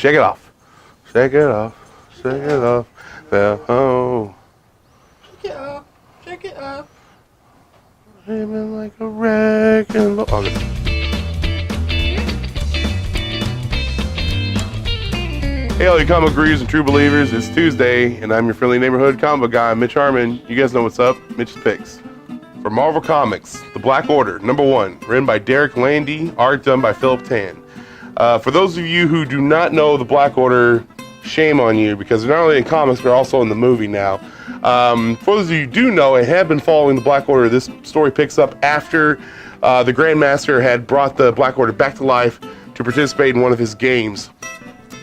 Shake it off. Shake it off. Shake it off. Oh. Shake it up. Shake it up. Aiming like a wrecking ball. Okay. Hey, all you comic readers and true believers. It's Tuesday, and I'm your friendly neighborhood comic book guy, Mitch Harmon. You guys know what's up. Mitch's Picks. For Marvel Comics, The Black Order, #1, written by Derek Landy, art done by Philip Tan. For those of you who do not know The Black Order, shame on you, because they're not only in comics, they're also in the movie now. For those of you who do know and have been following The Black Order, this story picks up after the Grandmaster had brought the Black Order back to life to participate in one of his games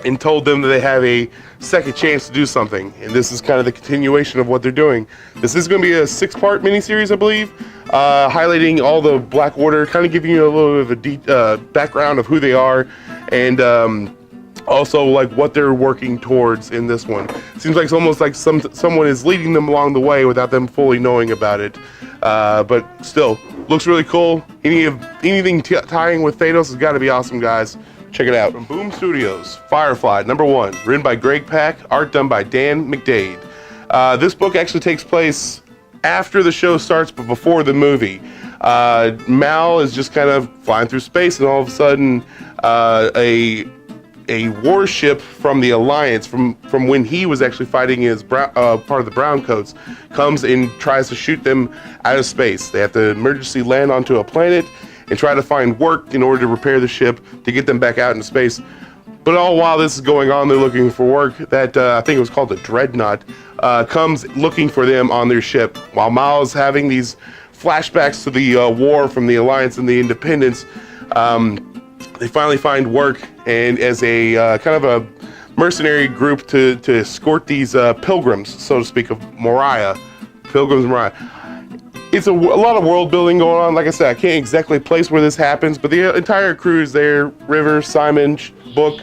and told them that they have a second chance to do something. And this is kind of the continuation of what they're doing. This is going to be a 6-part miniseries, I believe, highlighting all the Black Order, kind of giving you a little bit of a background of who they are, and also like what they're working towards in this one. Seems like it's almost like someone is leading them along the way without them fully knowing about it. But still, looks really cool. Anything tying with Thanos has got to be awesome, guys. Check it out. From Boom Studios, Firefly, #1, written by Greg Pak, art done by Dan McDade. This book actually takes place after the show starts, but before the movie. Mal is just kind of flying through space, and all of a sudden, a warship from the Alliance, from when he was actually fighting as part of the Browncoats, comes and tries to shoot them out of space. They have to emergency land onto a planet and try to find work in order to repair the ship to get them back out into space. But all while this is going on, they're looking for work. That I think it was called the Dreadnought comes looking for them on their ship. While Miles having these flashbacks to the war from the Alliance and the Independence, they finally find work, and as a kind of a mercenary group to escort these pilgrims, so to speak, of Moriah, Pilgrims of Moriah. It's a lot of world building going on. Like I said, I can't exactly place where this happens, but the entire crew is there. River, Simon, Book,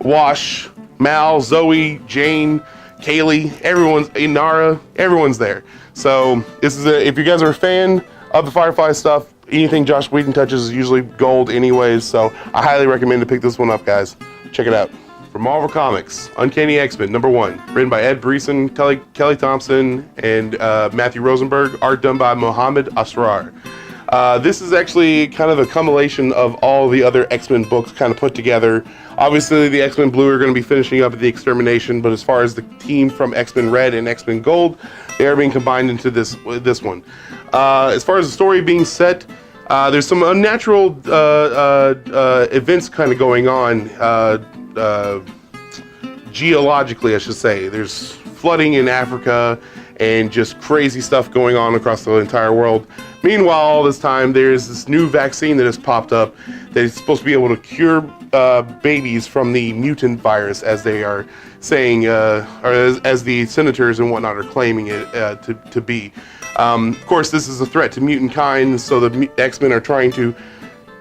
Wash, Mal, Zoe, Jane, Kaylee, Inara, everyone's there. So this is if you guys are a fan of the Firefly stuff, anything Joss Whedon touches is usually gold anyways, so I highly recommend to pick this one up, guys. Check it out. For Marvel Comics, Uncanny X-Men, #1, written by Ed Brisson, Kelly Thompson, and Matthew Rosenberg, art done by Mohammed Asrar. This is actually kind of a compilation of all the other X-Men books kind of put together. Obviously, the X-Men Blue are going to be finishing up at the Extermination, but as far as the team from X-Men Red and X-Men Gold, they are being combined into this one. As far as the story being set, there's some unnatural events kind of going on. Geologically, I should say. There's flooding in Africa and just crazy stuff going on across the entire world. Meanwhile, all this time, there's this new vaccine that has popped up that is supposed to be able to cure babies from the mutant virus, as they are saying, or as the senators and whatnot are claiming it to be. Of course, this is a threat to mutant kind, so the X-Men are trying to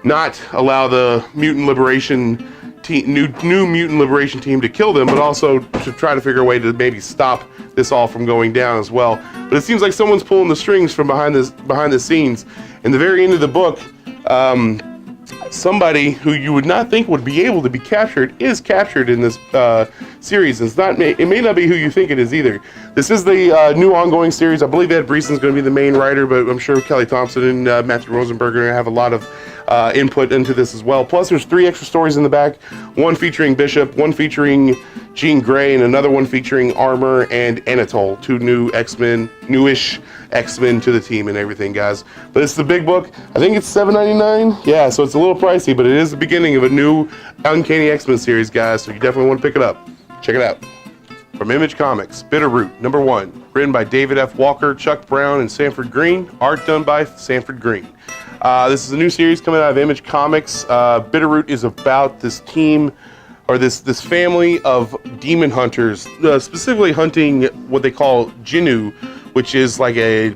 not allow the mutant liberation team, new mutant liberation team to kill them, but also to try to figure a way to maybe stop this all from going down as well. But it seems like someone's pulling the strings from behind the scenes. In the very end of the book, somebody who you would not think would be able to be captured is captured in this series. It may not be who you think it is either. This is the new ongoing series. I believe Ed Brisson is going to be the main writer, but I'm sure Kelly Thompson and Matthew Rosenberg are going to have a lot of input into this as well. Plus, there's 3 extra stories in the back, one featuring Bishop, one featuring Jean Grey, and another one featuring Armor and Anatole, 2 new X-Men, newish X-Men to the team and everything, guys. But it's the big book. I think it's $7.99. Yeah, so it's a little pricey, but it is the beginning of a new Uncanny X-Men series, guys, so you definitely want to pick it up. Check it out. From Image Comics, Bitterroot, #1, written by David F. Walker, Chuck Brown, and Sanford Green, art done by Sanford Green. This is a new series coming out of Image Comics. Bitterroot is about this team, or this family of demon hunters, specifically hunting what they call Jinnu, which is like a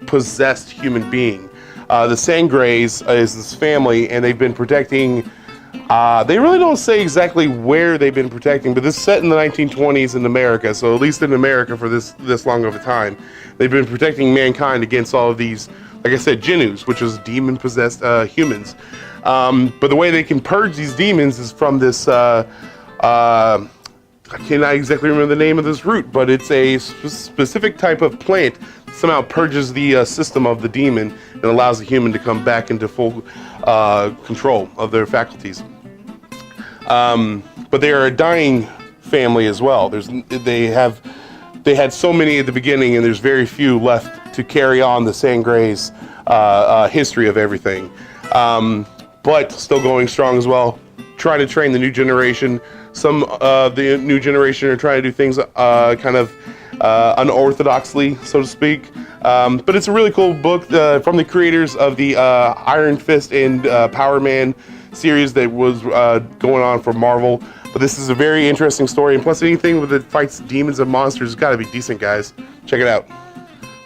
possessed human being. The Sangreys is this family, and they've been protecting. They really don't say exactly where they've been protecting, but this is set in the 1920s in America, so at least in America for this long of a time, they've been protecting mankind against all of these, like I said, Jinnus, which is demon-possessed humans. But the way they can purge these demons is from this I cannot exactly remember the name of this root, but it's a specific type of plant that somehow purges the system of the demon and allows the human to come back into full control of their faculties. But they are a dying family as well. They had so many at the beginning, and there's very few left to carry on the Sangre's history of everything. But still going strong as well. Trying to train the new generation. Some the new generation are trying to do things kind of unorthodoxly, so to speak. But it's a really cool book from the creators of the Iron Fist and Power Man series that was going on for Marvel. But this is a very interesting story, and plus anything that fights demons and monsters has got to be decent, guys. Check it out.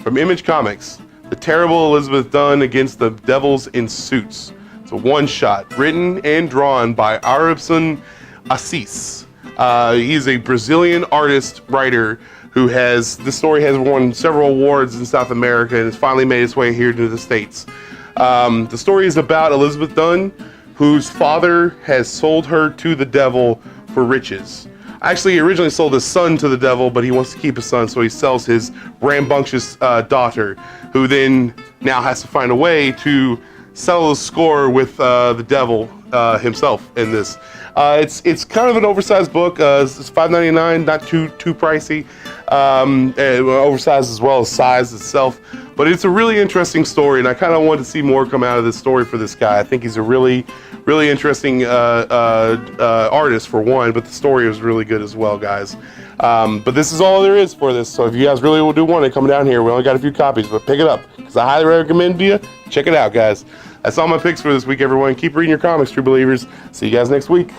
From Image Comics, The Terrible Elizabeth Dunn Against the Devils in Suits. It's a one-shot, written and drawn by Aribson Assis. He's a Brazilian artist, writer, who this story has won several awards in South America and has finally made its way here to the States. The story is about Elizabeth Dunn, whose father has sold her to the devil for riches. Actually, he originally sold his son to the devil, but he wants to keep his son, so he sells his rambunctious daughter, who then now has to find a way to settle the score with the devil himself in this. It's kind of an oversized book. It's $5.99, not too pricey. Oversized as well as size itself. But it's a really interesting story, and I kind of want to see more come out of this story for this guy. I think he's a really interesting artist for one, but the story was really good as well, guys. But this is all there is for this. So if you guys really do want it, come down here. We only got a few copies, but pick it up because I highly recommend you. Check it out, guys. That's all my picks for this week, everyone. Keep reading your comics, true believers. See you guys next week.